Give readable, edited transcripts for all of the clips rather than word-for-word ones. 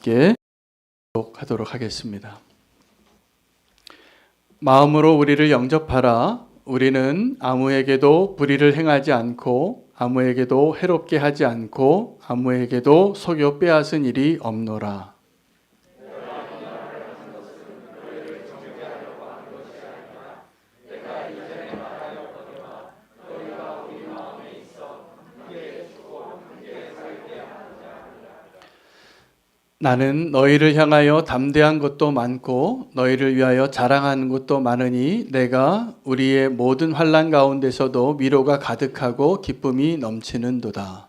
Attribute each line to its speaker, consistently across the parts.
Speaker 1: 함께 하도록 하겠습니다. 마음으로 우리를 영접하라. 우리는 아무에게도 불의를 행하지 않고 아무에게도 해롭게 하지 않고 아무에게도 속여 빼앗은 일이 없노라. 나는 너희를 향하여 담대한 것도 많고 너희를 위하여 자랑하는 것도 많으니 내가 우리의 모든 환난 가운데서도 위로가 가득하고 기쁨이 넘치는도다.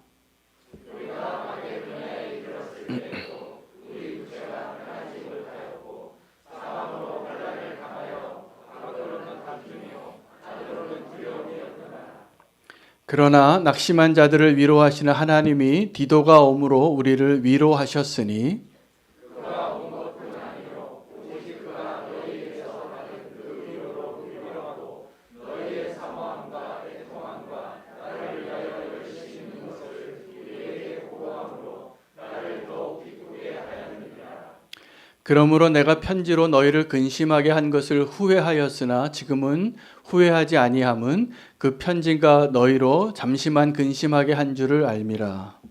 Speaker 1: 그러나 낙심한 자들을 위로하시는 하나님이 디도가 오므로 우리를 위로하셨으니 그러므로 내가 편지로 너희를 근심하게 한 것을 후회하였으나 지금은 후회하지 아니함은 그 편지가 너희로 잠시만 근심하게 한 줄을 알미라.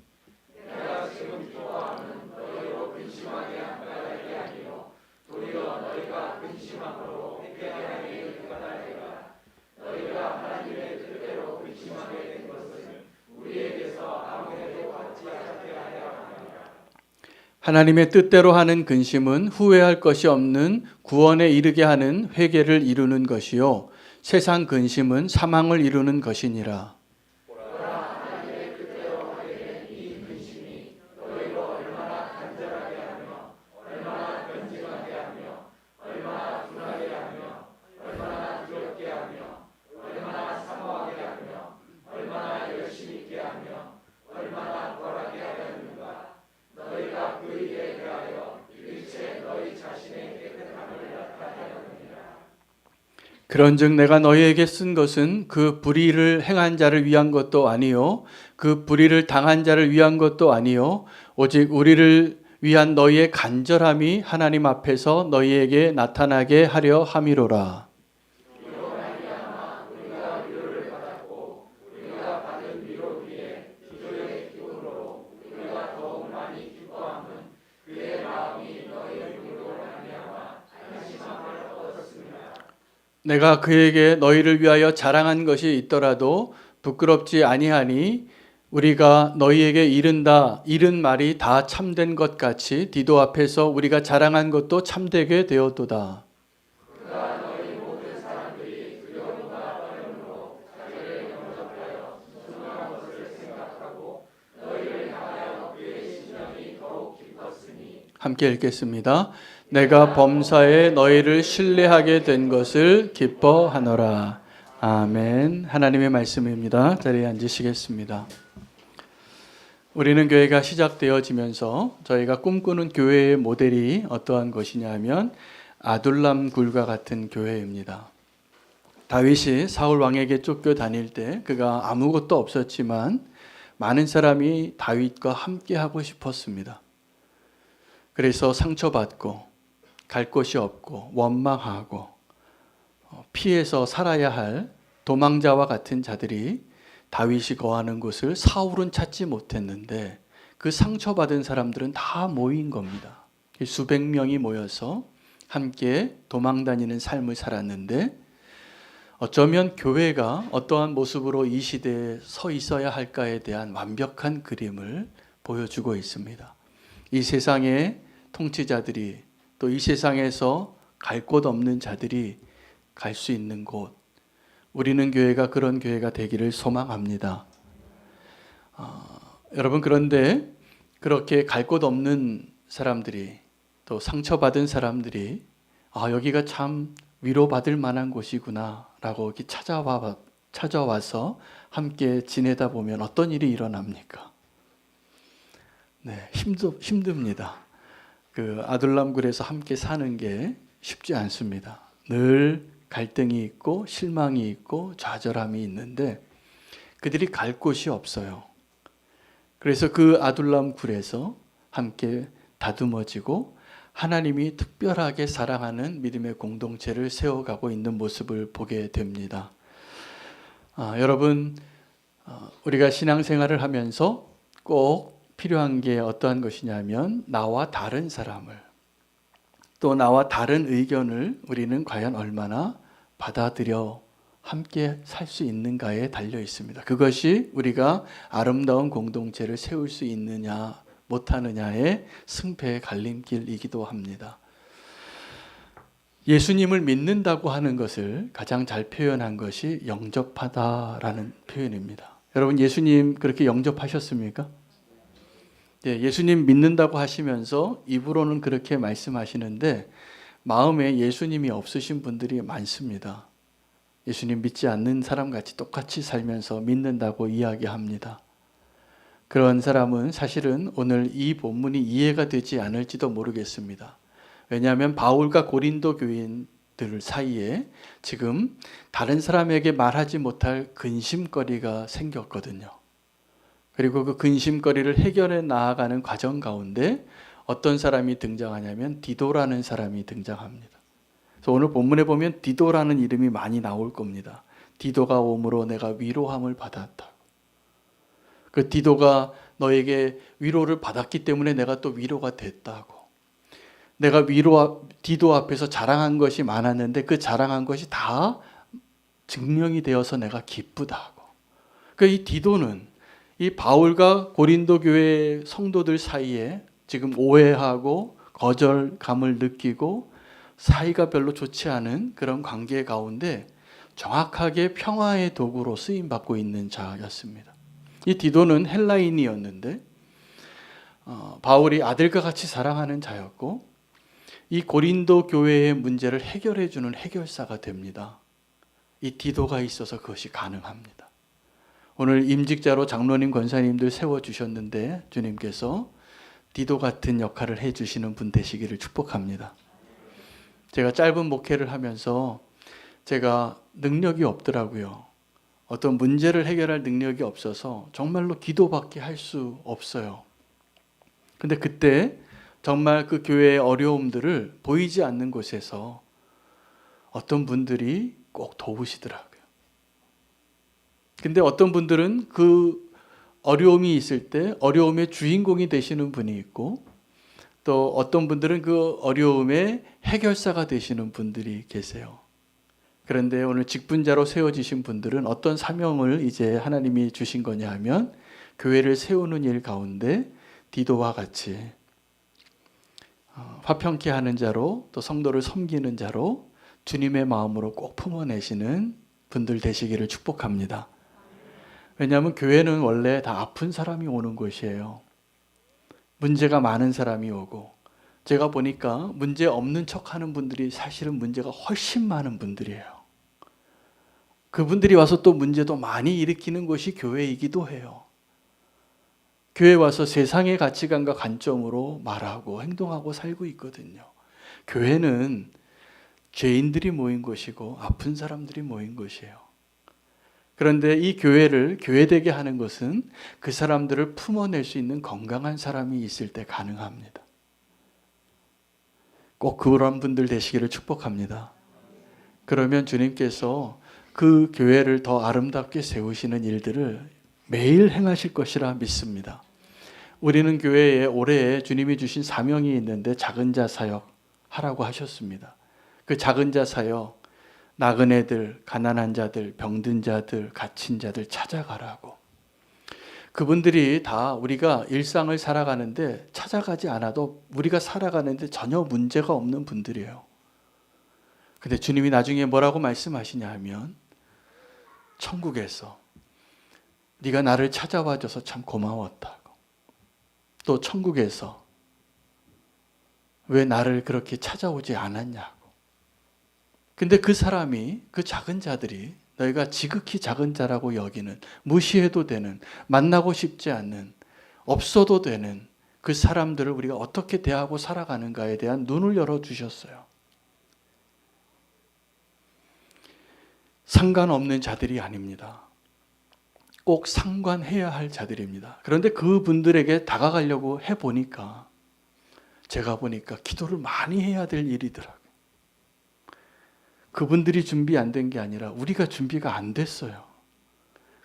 Speaker 1: 하나님의 뜻대로 하는 근심은 후회할 것이 없는 구원에 이르게 하는 회개를 이루는 것이요 세상 근심은 사망을 이루는 것이니라. 그런즉 내가 너희에게 쓴 것은 그 불의를 행한 자를 위한 것도 아니요 그 불의를 당한 자를 위한 것도 아니요 오직 우리를 위한 너희의 간절함이 하나님 앞에서 너희에게 나타나게 하려 함이로라. 내가 그에게 너희를 위하여 자랑한 것이 있더라도 부끄럽지 아니하니 우리가 너희에게 이른 말이 다 참된 것 같이 디도 앞에서 우리가 자랑한 것도 참되게 되었도다. 함께 읽겠습니다. 내가 범사에 너희를 신뢰하게 된 것을 기뻐하노라. 아멘. 하나님의 말씀입니다. 자리에 앉으시겠습니다. 우리는 교회가 시작되어지면서 저희가 꿈꾸는 교회의 모델이 어떠한 것이냐 하면 아둘람 굴과 같은 교회입니다. 다윗이 사울 왕에게 쫓겨 다닐 때 그가 아무것도 없었지만 많은 사람이 다윗과 함께 하고 싶었습니다. 그래서 상처받고 갈 곳이 없고 원망하고 피해서 살아야 할 도망자와 같은 자들이 다윗이 거하는 곳을 사울은 찾지 못했는데 그 상처받은 사람들은 다 모인 겁니다. 수백 명이 모여서 함께 도망다니는 삶을 살았는데 어쩌면 교회가 어떠한 모습으로 이 시대에 서 있어야 할까에 대한 완벽한 그림을 보여주고 있습니다. 이 세상의 통치자들이 또 이 세상에서 갈 곳 없는 자들이 갈 수 있는 곳, 우리는 교회가 그런 교회가 되기를 소망합니다. 여러분, 그런데 그렇게 갈 곳 없는 사람들이 또 상처받은 사람들이 여기가 참 위로받을 만한 곳이구나 라고 이렇게 찾아와서 함께 지내다 보면 어떤 일이 일어납니까? 네, 힘듭니다. 그 아둘람굴에서 함께 사는 게 쉽지 않습니다. 늘 갈등이 있고 실망이 있고 좌절함이 있는데 그들이 갈 곳이 없어요. 그래서 그 아둘람 굴에서 함께 다듬어지고 하나님이 특별하게 사랑하는 믿음의 공동체를 세워가고 있는 모습을 보게 됩니다. 여러분, 우리가 신앙생활을 하면서 꼭 필요한 게 어떠한 것이냐면 나와 다른 사람을, 또 나와 다른 의견을 우리는 과연 얼마나 받아들여 함께 살 수 있는가에 달려 있습니다. 그것이 우리가 아름다운 공동체를 세울 수 있느냐 못하느냐의 승패의 갈림길이기도 합니다. 예수님을 믿는다고 하는 것을 가장 잘 표현한 것이 영접하다라는 표현입니다. 여러분, 예수님 그렇게 영접하셨습니까? 네, 예수님 믿는다고 하시면서 입으로는 그렇게 말씀하시는데 마음에 예수님이 없으신 분들이 많습니다. 예수님 믿지 않는 사람같이 똑같이 살면서 믿는다고 이야기합니다. 그런 사람은 사실은 오늘 이 본문이 이해가 되지 않을지도 모르겠습니다. 왜냐하면 바울과 고린도 교인들 사이에 지금 다른 사람에게 말하지 못할 근심거리가 생겼거든요. 그리고 그 근심거리를 해결해 나아가는 과정 가운데 어떤 사람이 등장하냐면 디도라는 사람이 등장합니다. 그래서 오늘 본문에 보면 디도라는 이름이 많이 나올 겁니다. 디도가 오므로 내가 위로함을 받았다. 그 디도가 너에게 위로를 받았기 때문에 내가 또 위로가 됐다고. 내가 디도 앞에서 자랑한 것이 많았는데 그 자랑한 것이 다 증명이 되어서 내가 기쁘다고. 이 디도는 이 바울과 고린도 교회 성도들 사이에 지금 오해하고 거절감을 느끼고 사이가 별로 좋지 않은 그런 관계 가운데 정확하게 평화의 도구로 쓰임받고 있는 자였습니다. 이 디도는 헬라인이었는데 바울이 아들과 같이 사랑하는 자였고 이 고린도 교회의 문제를 해결해 주는 해결사가 됩니다. 이 디도가 있어서 그것이 가능합니다. 오늘 임직자로 장로님 권사님들 세워주셨는데 주님께서 디도 같은 역할을 해주시는 분 되시기를 축복합니다. 제가 짧은 목회를 하면서 제가 능력이 없더라고요. 어떤 문제를 해결할 능력이 없어서 정말로 기도밖에 할 수 없어요. 근데 그때 정말 그 교회의 어려움들을 보이지 않는 곳에서 어떤 분들이 꼭 도우시더라고요. 근데 어떤 분들은 그 어려움이 있을 때 어려움의 주인공이 되시는 분이 있고 또 어떤 분들은 그 어려움의 해결사가 되시는 분들이 계세요. 그런데 오늘 직분자로 세워지신 분들은 어떤 사명을 이제 하나님이 주신 거냐 하면 교회를 세우는 일 가운데 디도와 같이 화평케 하는 자로 또 성도를 섬기는 자로 주님의 마음으로 꼭 품어내시는 분들 되시기를 축복합니다. 왜냐하면 교회는 원래 다 아픈 사람이 오는 곳이에요. 문제가 많은 사람이 오고 제가 보니까 문제 없는 척하는 분들이 사실은 문제가 훨씬 많은 분들이에요. 그분들이 와서 또 문제도 많이 일으키는 곳이 교회이기도 해요. 교회 와서 세상의 가치관과 관점으로 말하고 행동하고 살고 있거든요. 교회는 죄인들이 모인 곳이고 아픈 사람들이 모인 곳이에요. 그런데 이 교회를 교회되게 하는 것은 그 사람들을 품어낼 수 있는 건강한 사람이 있을 때 가능합니다. 꼭 그런 분들 되시기를 축복합니다. 그러면 주님께서 그 교회를 더 아름답게 세우시는 일들을 매일 행하실 것이라 믿습니다. 우리는 교회에 올해 주님이 주신 사명이 있는데 작은 자 사역 하라고 하셨습니다. 그 작은 자 사역, 나그네들, 가난한 자들, 병든 자들, 갇힌 자들 찾아가라고. 그분들이 다 우리가 일상을 살아가는데 찾아가지 않아도 우리가 살아가는데 전혀 문제가 없는 분들이에요. 근데 주님이 나중에 뭐라고 말씀하시냐 하면 천국에서 네가 나를 찾아와줘서 참 고마웠다고. 또 천국에서 왜 나를 그렇게 찾아오지 않았냐고. 근데 그 사람이, 그 작은 자들이 너희가 지극히 작은 자라고 여기는, 무시해도 되는, 만나고 싶지 않는, 없어도 되는 그 사람들을 우리가 어떻게 대하고 살아가는가에 대한 눈을 열어주셨어요. 상관없는 자들이 아닙니다. 꼭 상관해야 할 자들입니다. 그런데 그분들에게 다가가려고 해보니까 제가 보니까 기도를 많이 해야 될 일이더라고요. 그분들이 준비 안 된 게 아니라 우리가 준비가 안 됐어요.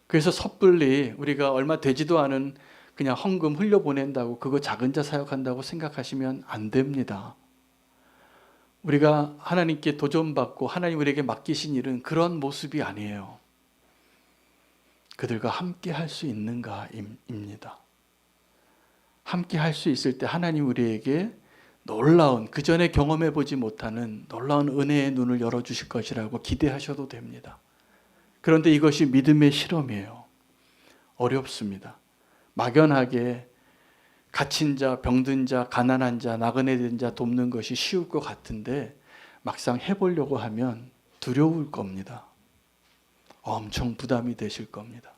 Speaker 1: 그래서 섣불리 우리가 얼마 되지도 않은 그냥 헌금 흘려보낸다고 그거 작은 자 사역한다고 생각하시면 안 됩니다. 우리가 하나님께 도전받고 하나님 우리에게 맡기신 일은 그런 모습이 아니에요. 그들과 함께 할 수 있는가입니다. 함께 할 수 있을 때 하나님 우리에게 놀라운, 그전에 경험해 보지 못하는 놀라운 은혜의 눈을 열어주실 것이라고 기대하셔도 됩니다. 그런데 이것이 믿음의 실험이에요. 어렵습니다. 막연하게 갇힌 자, 병든 자, 가난한 자, 나그네 된 자 돕는 것이 쉬울 것 같은데 막상 해보려고 하면 두려울 겁니다. 엄청 부담이 되실 겁니다.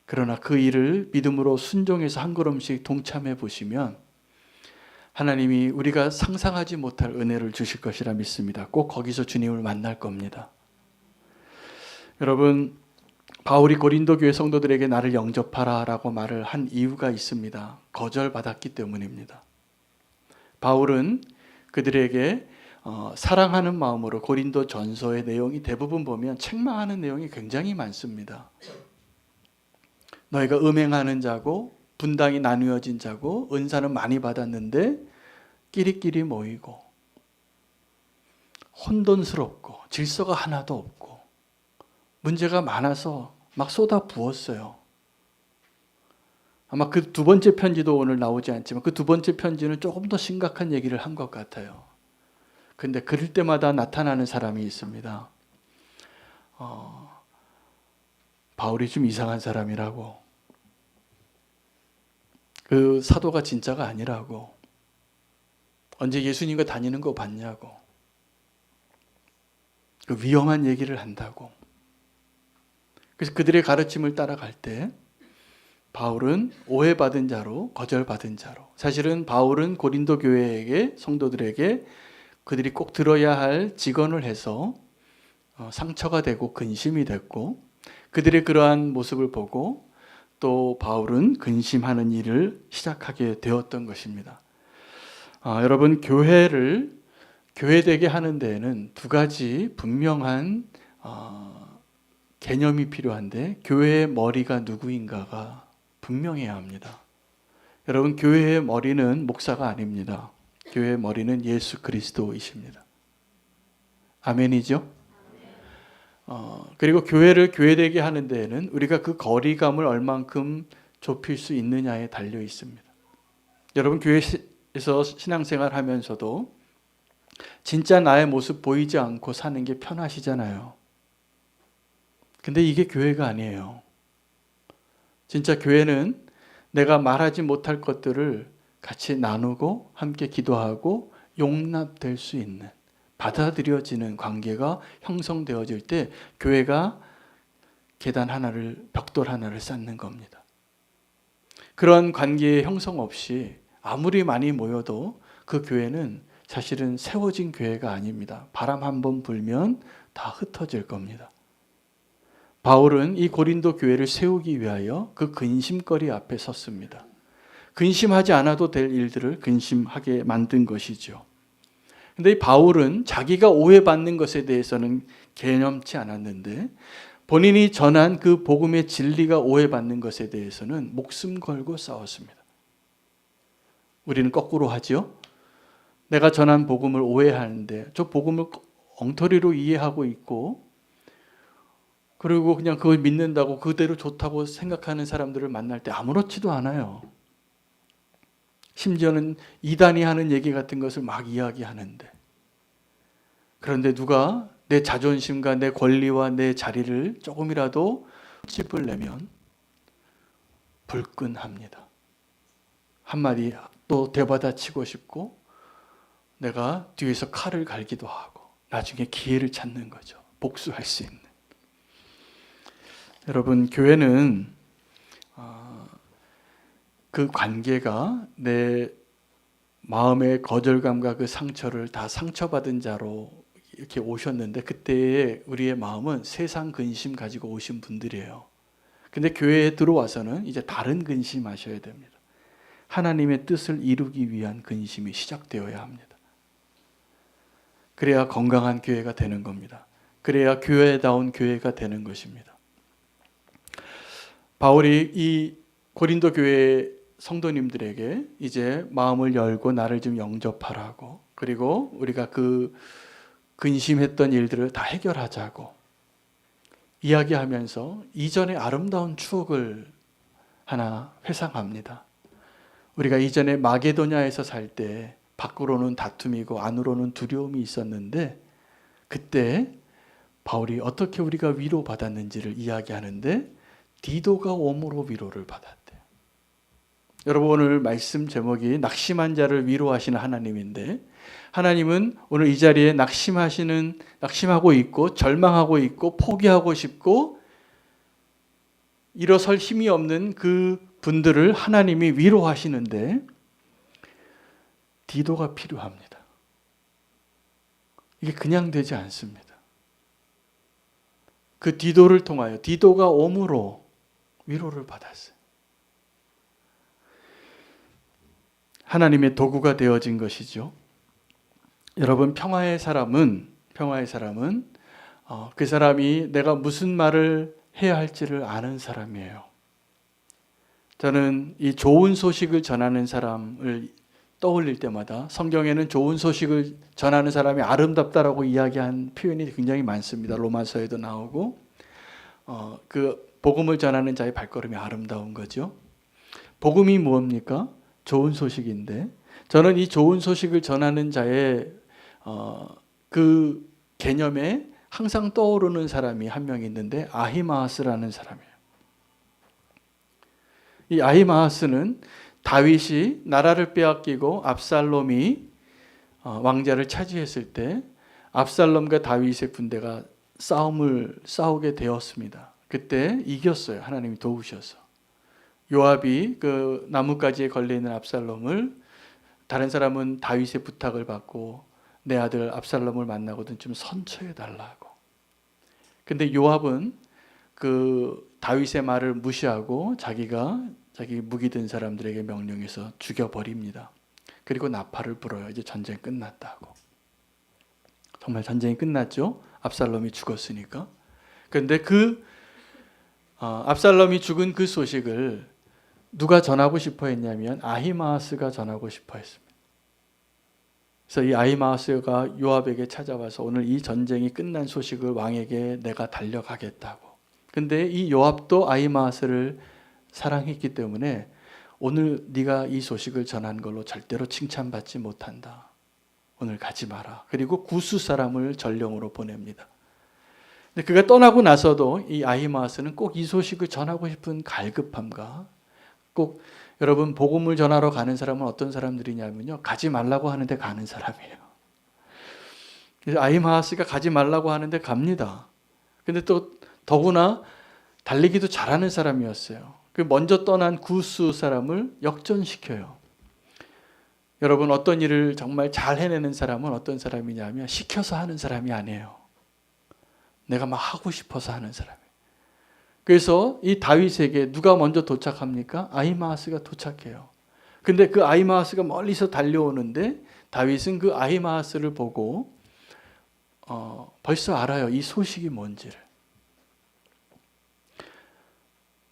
Speaker 1: 그러나 그 일을 믿음으로 순종해서 한 걸음씩 동참해 보시면 하나님이 우리가 상상하지 못할 은혜를 주실 것이라 믿습니다. 꼭 거기서 주님을 만날 겁니다. 여러분, 바울이 고린도 교회 성도들에게 나를 영접하라 라고 말을 한 이유가 있습니다. 거절받았기 때문입니다. 바울은 그들에게 사랑하는 마음으로 고린도 전서의 내용이 대부분 보면 책망하는 내용이 굉장히 많습니다. 너희가 음행하는 자고 분당이 나누어진 자고 은사는 많이 받았는데 끼리끼리 모이고 혼돈스럽고 질서가 하나도 없고 문제가 많아서 막 쏟아 부었어요. 아마 그 두 번째 편지도 오늘 나오지 않지만 그 두 번째 편지는 조금 더 심각한 얘기를 한 것 같아요. 근데 그럴 때마다 나타나는 사람이 있습니다. 바울이 좀 이상한 사람이라고, 그 사도가 진짜가 아니라고, 언제 예수님과 다니는 거 봤냐고, 그 위험한 얘기를 한다고. 그래서 그들의 가르침을 따라갈 때 바울은 오해받은 자로, 거절받은 자로, 사실은 바울은 고린도 교회에게, 성도들에게 그들이 꼭 들어야 할 직언을 해서 상처가 되고 근심이 됐고, 그들의 그러한 모습을 보고 또 바울은 근심하는 일을 시작하게 되었던 것입니다. 여러분, 교회를 교회되게 하는 데에는 두 가지 분명한 개념이 필요한데, 교회의 머리가 누구인가가 분명해야 합니다. 여러분, 교회의 머리는 목사가 아닙니다. 교회의 머리는 예수 그리스도이십니다. 아멘이죠? 그리고 교회를 교회되게 하는 데에는 우리가 그 거리감을 얼만큼 좁힐 수 있느냐에 달려 있습니다. 여러분, 교회에서 신앙생활 하면서도 진짜 나의 모습 보이지 않고 사는 게 편하시잖아요. 근데 이게 교회가 아니에요. 진짜 교회는 내가 말하지 못할 것들을 같이 나누고 함께 기도하고 용납될 수 있는, 받아들여지는 관계가 형성되어질 때 교회가 계단 하나를, 벽돌 하나를 쌓는 겁니다. 그런 관계의 형성 없이 아무리 많이 모여도 그 교회는 사실은 세워진 교회가 아닙니다. 바람 한번 불면 다 흩어질 겁니다. 바울은 이 고린도 교회를 세우기 위하여 그 근심거리 앞에 섰습니다. 근심하지 않아도 될 일들을 근심하게 만든 것이죠. 근데 이 바울은 자기가 오해받는 것에 대해서는 개념치 않았는데, 본인이 전한 그 복음의 진리가 오해받는 것에 대해서는 목숨 걸고 싸웠습니다. 우리는 거꾸로 하죠. 내가 전한 복음을 오해하는데 저 복음을 엉터리로 이해하고 있고, 그리고 그냥 그걸 믿는다고 그대로 좋다고 생각하는 사람들을 만날 때 아무렇지도 않아요. 심지어는 이단이 하는 얘기 같은 것을 막 이야기하는데, 그런데 누가 내 자존심과 내 권리와 내 자리를 조금이라도 짚을 내면 불끈합니다. 한마디 또 되받아치고 싶고 내가 뒤에서 칼을 갈기도 하고 나중에 기회를 찾는 거죠. 복수할 수 있는. 여러분, 교회는 그 관계가 내 마음의 거절감과 그 상처를 다 상처받은 자로 이렇게 오셨는데, 그때의 우리의 마음은 세상 근심 가지고 오신 분들이에요. 근데 교회에 들어와서는 이제 다른 근심하셔야 됩니다. 하나님의 뜻을 이루기 위한 근심이 시작되어야 합니다. 그래야 건강한 교회가 되는 겁니다. 그래야 교회다운 교회가 되는 것입니다. 바울이 이 고린도 교회 성도님들에게 이제 마음을 열고 나를 좀 영접하라고, 그리고 우리가 그 근심했던 일들을 다 해결하자고 이야기하면서 이전의 아름다운 추억을 하나 회상합니다. 우리가 이전에 마게도냐에서 살 때 밖으로는 다툼이고 안으로는 두려움이 있었는데, 그때 바울이 어떻게 우리가 위로받았는지를 이야기하는데 디도가 오므로 위로를 받았대요. 여러분, 오늘 말씀 제목이 낙심한 자를 위로하시는 하나님인데, 하나님은 오늘 이 자리에 낙심하고 있고 절망하고 있고 포기하고 싶고 일어설 힘이 없는 그 분들을 하나님이 위로하시는데 디도가 필요합니다. 이게 그냥 되지 않습니다. 그 디도를 통하여 디도가 옴으로 위로를 받았어요. 하나님의 도구가 되어진 것이죠. 여러분, 평화의 사람은 그 사람이 내가 무슨 말을 해야 할지를 아는 사람이에요. 저는 이 좋은 소식을 전하는 사람을 떠올릴 때마다 성경에는 좋은 소식을 전하는 사람이 아름답다라고 이야기한 표현이 굉장히 많습니다. 로마서에도 나오고 그 복음을 전하는 자의 발걸음이 아름다운 거죠. 복음이 뭡니까? 좋은 소식인데, 저는 이 좋은 소식을 전하는 자의 그 개념에 항상 떠오르는 사람이 한 명 있는데 아히마아스라는 사람이에요. 이 아히마아스는 다윗이 나라를 빼앗기고 압살롬이 왕자를 차지했을 때 압살롬과 다윗의 군대가 싸우게 되었습니다. 그때 이겼어요. 하나님이 도우셔서. 요압이 그 나뭇가지에 걸려있는 압살롬을, 다른 사람은 다윗의 부탁을 받고 내 아들 압살롬을 만나거든 좀 선처해 달라고. 근데 요압은 그 다윗의 말을 무시하고 자기 무기 든 사람들에게 명령해서 죽여버립니다. 그리고 나팔을 불어요. 이제 전쟁 끝났다고. 정말 전쟁이 끝났죠. 압살롬이 죽었으니까. 그런데 압살롬이 죽은 그 소식을 누가 전하고 싶어 했냐면 아히마아스가 전하고 싶어 했습니다. 그래서 이 아히마아스가 요압에게 찾아와서 오늘 이 전쟁이 끝난 소식을 왕에게 내가 달려가겠다고. 근데 이 요압도 아히마아스를 사랑했기 때문에 오늘 네가 이 소식을 전한 걸로 절대로 칭찬받지 못한다. 오늘 가지 마라. 그리고 구스 사람을 전령으로 보냅니다. 근데 그가 떠나고 나서도 이 아히마아스는 꼭 이 소식을 전하고 싶은 갈급함과, 꼭 여러분, 복음을 전하러 가는 사람은 어떤 사람들이냐면요, 가지 말라고 하는데 가는 사람이에요. 그래서 아히마아스가 가지 말라고 하는데 갑니다. 근데 또 더구나 달리기도 잘하는 사람이었어요. 그 먼저 떠난 구스 사람을 역전시켜요. 여러분, 어떤 일을 정말 잘 해내는 사람은 어떤 사람이냐면 시켜서 하는 사람이 아니에요. 내가 막 하고 싶어서 하는 사람이에요. 그래서 이 다윗에게 누가 먼저 도착합니까? 아히마아스가 도착해요. 근데 그 아히마아스가 멀리서 달려오는데 다윗은 그 아히마아스를 보고 벌써 알아요. 이 소식이 뭔지를.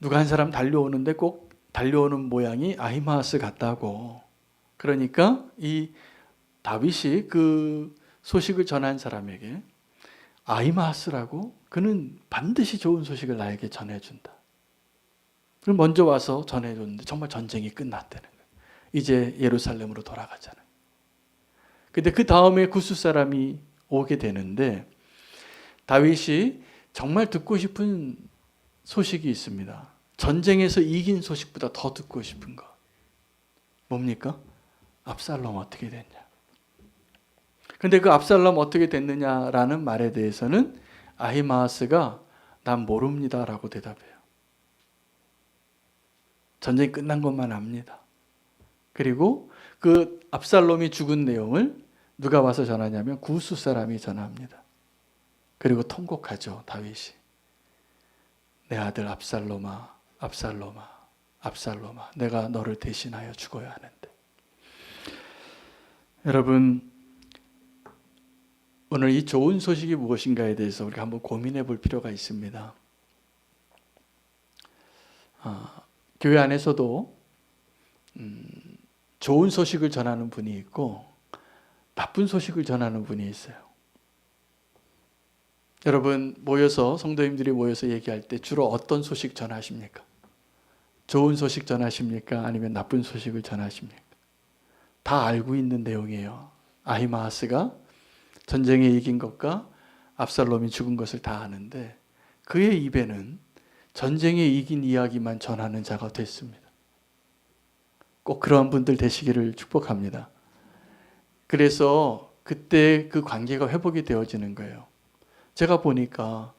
Speaker 1: 누가 한 사람 달려오는데 꼭 달려오는 모양이 아히마아스 같다고. 그러니까 이 다윗이 그 소식을 전한 사람에게 아히마아스라고, 그는 반드시 좋은 소식을 나에게 전해준다. 그럼 먼저 와서 전해줬는데 정말 전쟁이 끝났다는 거예요. 이제 예루살렘으로 돌아가잖아요. 근데 그 다음에 구스 사람이 오게 되는데 다윗이 정말 듣고 싶은 소식이 있습니다. 전쟁에서 이긴 소식보다 더 듣고 싶은 것. 뭡니까? 압살롬 어떻게 됐냐. 근데 그 압살롬 어떻게 됐느냐라는 말에 대해서는 아히마아스가 난 모릅니다라고 대답해요. 전쟁이 끝난 것만 압니다. 그리고 그 압살롬이 죽은 내용을 누가 와서 전하냐면 구스 사람이 전합니다. 그리고 통곡하죠. 다윗이. 내 아들 압살롬아, 압살롬아, 압살롬아, 내가 너를 대신하여 죽어야 하는데. 여러분, 오늘 이 좋은 소식이 무엇인가에 대해서 우리가 한번 고민해 볼 필요가 있습니다. 교회 안에서도 좋은 소식을 전하는 분이 있고 나쁜 소식을 전하는 분이 있어요. 여러분, 성도님들이 모여서 얘기할 때 주로 어떤 소식 전하십니까? 좋은 소식 전하십니까? 아니면 나쁜 소식을 전하십니까? 다 알고 있는 내용이에요. 아히마아스가 전쟁에 이긴 것과 압살롬이 죽은 것을 다 아는데 그의 입에는 전쟁에 이긴 이야기만 전하는 자가 됐습니다. 꼭 그러한 분들 되시기를 축복합니다. 그래서 그때 그 관계가 회복이 되어지는 거예요. 제가 보니까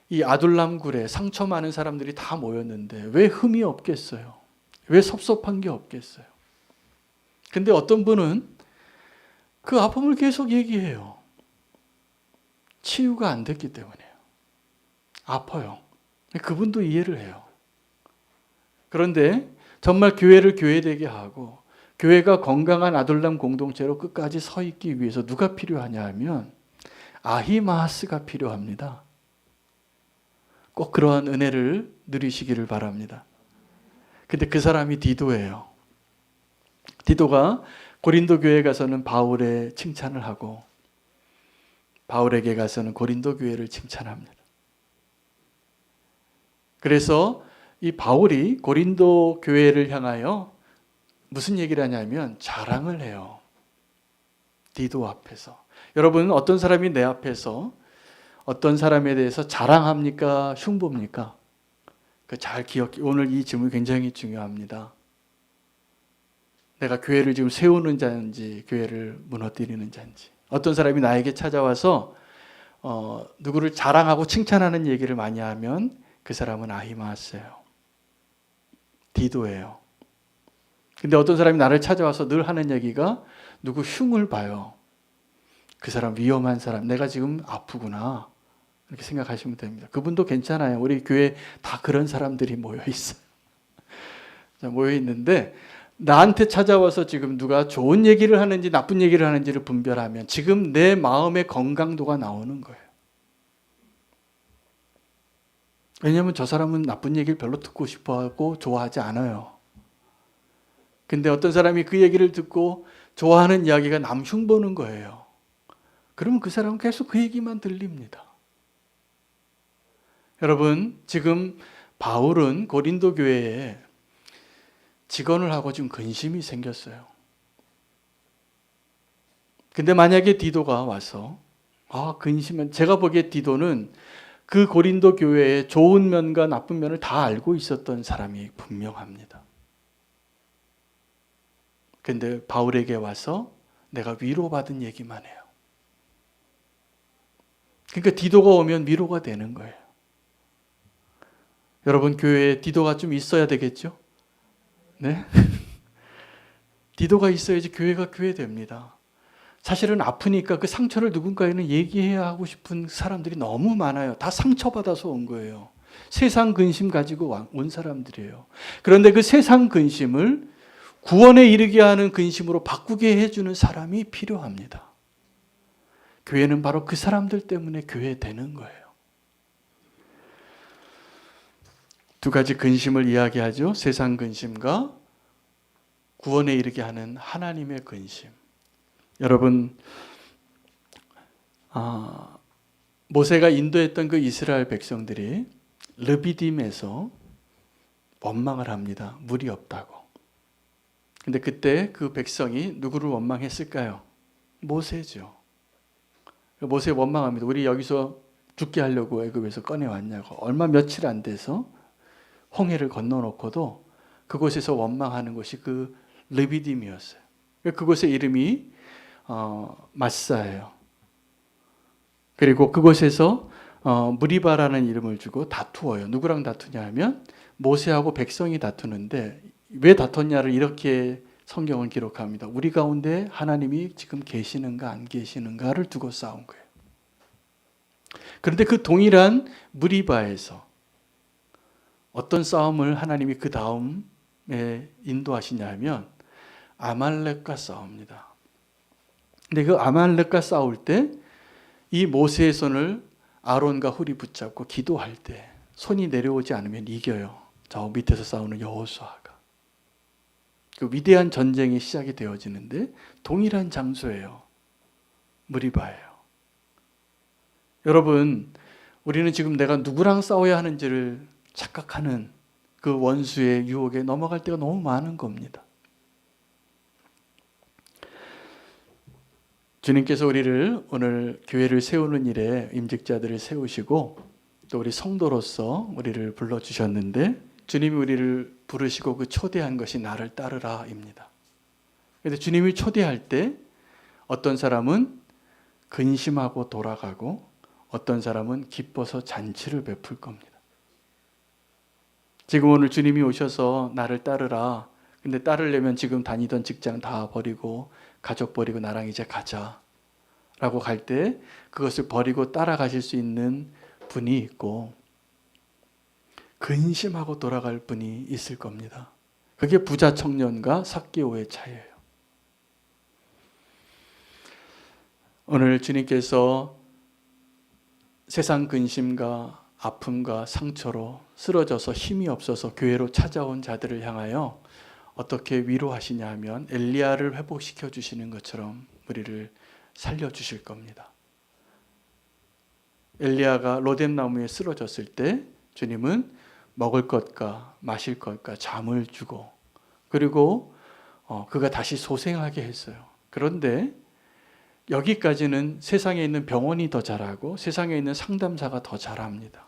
Speaker 1: 이 아둘람 굴에 상처 많은 사람들이 다 모였는데 왜 흠이 없겠어요? 왜 섭섭한 게 없겠어요? 근데 어떤 분은 그 아픔을 계속 얘기해요. 치유가 안 됐기 때문이에요. 아파요. 그분도 이해를 해요. 그런데 정말 교회를 교회되게 하고 교회가 건강한 아둘람 공동체로 끝까지 서 있기 위해서 누가 필요하냐 하면 아히마아스가 필요합니다. 꼭 그러한 은혜를 누리시기를 바랍니다. 근데 그 사람이 디도예요. 디도가 고린도 교회에 가서는 바울의 칭찬을 하고 바울에게 가서는 고린도 교회를 칭찬합니다. 그래서 이 바울이 고린도 교회를 향하여 무슨 얘기를 하냐면 자랑을 해요. 디도 앞에서. 여러분, 어떤 사람이 내 앞에서 어떤 사람에 대해서 자랑합니까? 흉보입니까? 잘 기억해. 오늘 이 질문이 굉장히 중요합니다. 내가 교회를 지금 세우는 자인지 교회를 무너뜨리는 자인지. 어떤 사람이 나에게 찾아와서 누구를 자랑하고 칭찬하는 얘기를 많이 하면 그 사람은 아히마아스예요. 디도예요. 근데 어떤 사람이 나를 찾아와서 늘 하는 얘기가 누구 흉을 봐요. 그 사람 위험한 사람, 내가 지금 아프구나 이렇게 생각하시면 됩니다. 그분도 괜찮아요. 우리 교회 다 그런 사람들이 모여 있어요. 모여 있는데 나한테 찾아와서 지금 누가 좋은 얘기를 하는지 나쁜 얘기를 하는지를 분별하면 지금 내 마음의 건강도가 나오는 거예요. 왜냐하면 저 사람은 나쁜 얘기를 별로 듣고 싶어하고 좋아하지 않아요. 근데 어떤 사람이 그 얘기를 듣고 좋아하는 이야기가 남 흉보는 거예요. 그러면 그 사람은 계속 그 얘기만 들립니다. 여러분, 지금 바울은 고린도 교회에 직언을 하고 지금 근심이 생겼어요. 근데 만약에 디도가 와서 근심은, 제가 보기에 디도는 그 고린도 교회의 좋은 면과 나쁜 면을 다 알고 있었던 사람이 분명합니다. 근데 바울에게 와서 내가 위로받은 얘기만 해요. 그러니까 디도가 오면 위로가 되는 거예요. 여러분, 교회에 디도가 좀 있어야 되겠죠? 네? 디도가 있어야지 교회가 교회 됩니다. 사실은 아프니까 그 상처를 누군가에는 얘기해야 하고 싶은 사람들이 너무 많아요. 다 상처받아서 온 거예요. 세상 근심 가지고 온 사람들이에요. 그런데 그 세상 근심을 구원에 이르게 하는 근심으로 바꾸게 해주는 사람이 필요합니다. 교회는 바로 그 사람들 때문에 교회 되는 거예요. 두 가지 근심을 이야기하죠. 세상 근심과 구원에 이르게 하는 하나님의 근심. 여러분, 모세가 인도했던 그 이스라엘 백성들이 르비딤에서 원망을 합니다. 물이 없다고. 근데 그때 그 백성이 누구를 원망했을까요? 모세죠. 모세 원망합니다. 우리 여기서 죽게 하려고 애굽에서 꺼내왔냐고. 얼마 며칠 안 돼서 홍해를 건너놓고도 그곳에서 원망하는 것이 그 르비딤이었어요. 그곳의 이름이 마사예요. 그리고 그곳에서 무리바라는 이름을 주고 다투어요. 누구랑 다투냐 하면 모세하고 백성이 다투는데 왜 다퉜냐를 이렇게 성경은 기록합니다. 우리 가운데 하나님이 지금 계시는가 안 계시는가를 두고 싸운 거예요. 그런데 그 동일한 무리바에서 어떤 싸움을 하나님이 그 다음에 인도하시냐 하면 아말렉과 싸웁니다. 근데 그 아말렉과 싸울 때 이 모세의 손을 아론과 훌이 붙잡고 기도할 때 손이 내려오지 않으면 이겨요. 저 밑에서 싸우는 여호수아가. 그 위대한 전쟁이 시작이 되어지는데 동일한 장소예요. 무리바예요. 여러분, 우리는 지금 내가 누구랑 싸워야 하는지를 착각하는 그 원수의 유혹에 넘어갈 때가 너무 많은 겁니다. 주님께서 우리를 오늘 교회를 세우는 일에 임직자들을 세우시고 또 우리 성도로서 우리를 불러주셨는데 주님이 우리를 부르시고 그 초대한 것이 나를 따르라입니다. 그런데 주님이 초대할 때 어떤 사람은 근심하고 돌아가고 어떤 사람은 기뻐서 잔치를 베풀 겁니다. 지금 오늘 주님이 오셔서 나를 따르라. 근데 따르려면 지금 다니던 직장 다 버리고 가족 버리고 나랑 이제 가자 라고 갈 때 그것을 버리고 따라가실 수 있는 분이 있고 근심하고 돌아갈 분이 있을 겁니다. 그게 부자 청년과 삭개오의 차이예요. 오늘 주님께서 세상 근심과 아픔과 상처로 쓰러져서 힘이 없어서 교회로 찾아온 자들을 향하여 어떻게 위로하시냐 하면 엘리야를 회복시켜 주시는 것처럼 우리를 살려주실 겁니다. 엘리야가 로뎀나무에 쓰러졌을 때 주님은 먹을 것과 마실 것과 잠을 주고 그리고 그가 다시 소생하게 했어요. 그런데 여기까지는 세상에 있는 병원이 더 잘하고 세상에 있는 상담사가 더 잘합니다.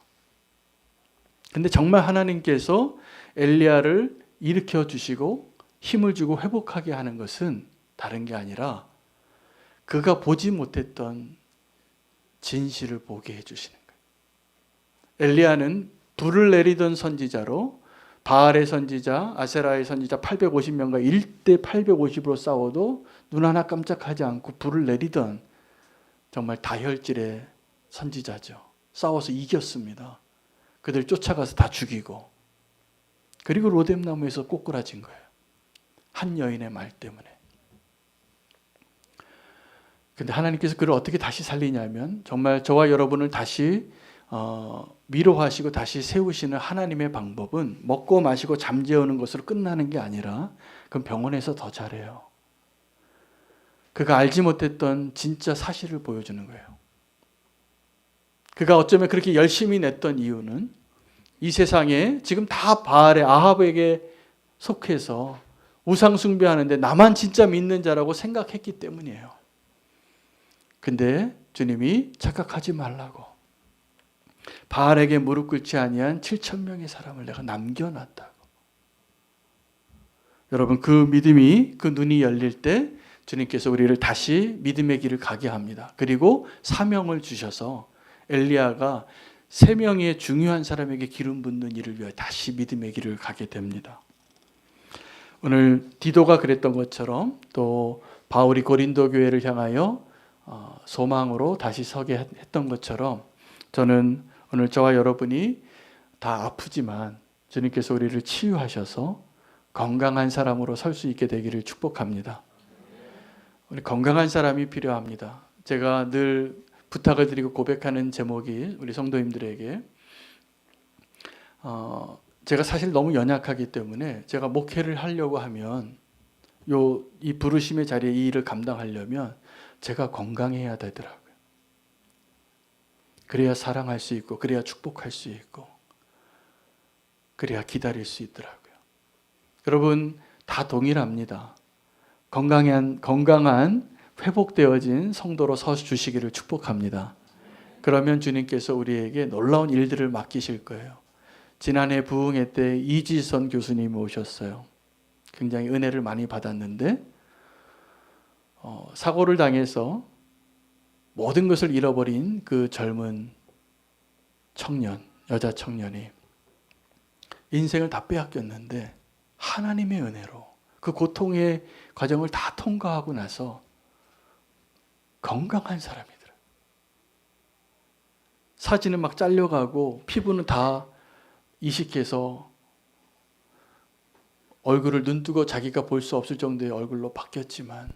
Speaker 1: 근데 정말 하나님께서 엘리야를 일으켜 주시고 힘을 주고 회복하게 하는 것은 다른 게 아니라 그가 보지 못했던 진실을 보게 해주시는 거예요. 엘리야는 불을 내리던 선지자로 바알의 선지자, 아세라의 선지자 850명과 1대 850으로 싸워도 눈 하나 깜짝하지 않고 불을 내리던 정말 다혈질의 선지자죠. 싸워서 이겼습니다. 그들 쫓아가서 다 죽이고 그리고 로뎀나무에서 꼬꾸라진 거예요. 한 여인의 말 때문에. 근데 하나님께서 그를 어떻게 다시 살리냐면 정말 저와 여러분을 다시 위로하시고 다시 세우시는 하나님의 방법은 먹고 마시고 잠재우는 것으로 끝나는 게 아니라 그건 병원에서 더 잘해요. 그가 알지 못했던 진짜 사실을 보여주는 거예요. 그가 어쩌면 그렇게 열심히 냈던 이유는 이 세상에 지금 다 바알의 아합에게 속해서 우상 숭배하는데 나만 진짜 믿는 자라고 생각했기 때문이에요. 근데 주님이 착각하지 말라고 바알에게 무릎 꿇지 아니한 7,000명의 사람을 내가 남겨놨다고. 여러분 그 믿음이 그 눈이 열릴 때 주님께서 우리를 다시 믿음의 길을 가게 합니다. 그리고 사명을 주셔서 엘리야가 3명의 중요한 사람에게 기름 붓는 일을 위해 다시 믿음의 길을 가게 됩니다. 오늘 디도가 그랬던 것처럼 또 바울이 고린도 교회를 향하여 소망으로 다시 서게 했던 것처럼 저는 오늘 저와 여러분이 다 아프지만 주님께서 우리를 치유하셔서 건강한 사람으로 설 수 있게 되기를 축복합니다. 우리 건강한 사람이 필요합니다. 제가 늘 부탁을 드리고 고백하는 제목이 우리 성도님들에게 제가 사실 너무 연약하기 때문에 제가 목회를 하려고 하면 이 부르심의 자리에 이 일을 감당하려면 제가 건강해야 되더라고요. 그래야 사랑할 수 있고 그래야 축복할 수 있고 그래야 기다릴 수 있더라고요. 여러분 다 동일합니다. 건강한 회복되어진 성도로 서 주시기를 축복합니다. 그러면 주님께서 우리에게 놀라운 일들을 맡기실 거예요. 지난해 부흥회 때 이지선 교수님이 오셨어요. 굉장히 은혜를 많이 받았는데 사고를 당해서 모든 것을 잃어버린 그 젊은 청년, 여자 청년이 인생을 다 빼앗겼는데 하나님의 은혜로 그 고통의 과정을 다 통과하고 나서 건강한 사람이더라고요. 사진은 막 잘려가고 피부는 다 이식해서 얼굴을 눈뜨고 자기가 볼 수 없을 정도의 얼굴로 바뀌었지만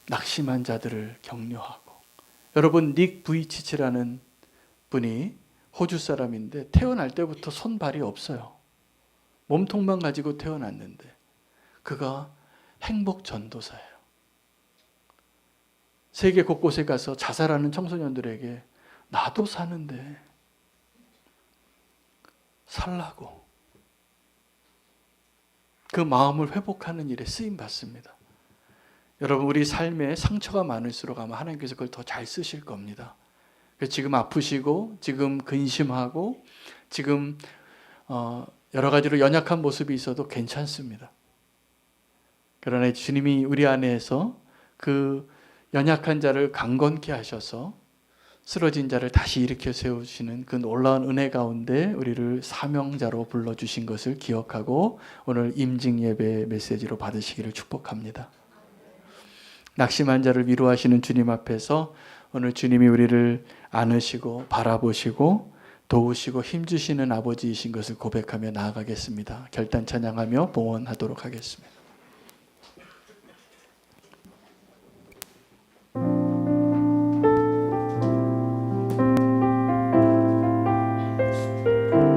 Speaker 1: 낙심한 자들을 격려하고, 여러분 닉 부이치치라는 분이 호주 사람인데 태어날 때부터 손발이 없어요. 몸통만 가지고 태어났는데 그가 행복 전도사예요. 세계 곳곳에 가서 자살하는 청소년들에게 나도 사는데 살라고 그 마음을 회복하는 일에 쓰임 받습니다. 여러분 우리 삶에 상처가 많을수록 아마 하나님께서 그걸 더 잘 쓰실 겁니다. 그래서 지금 아프시고 지금 근심하고 지금 여러 가지로 연약한 모습이 있어도 괜찮습니다. 그러나 주님이 우리 안에서 그 연약한 자를 강건케 하셔서 쓰러진 자를 다시 일으켜 세우시는 그 놀라운 은혜 가운데 우리를 사명자로 불러주신 것을 기억하고 오늘 임직 예배 메시지로 받으시기를 축복합니다. 낙심한 자를 위로하시는 주님 앞에서 오늘 주님이 우리를 안으시고 바라보시고 도우시고 힘주시는 아버지이신 것을 고백하며 나아가겠습니다. 결단 찬양하며 봉헌하도록 하겠습니다.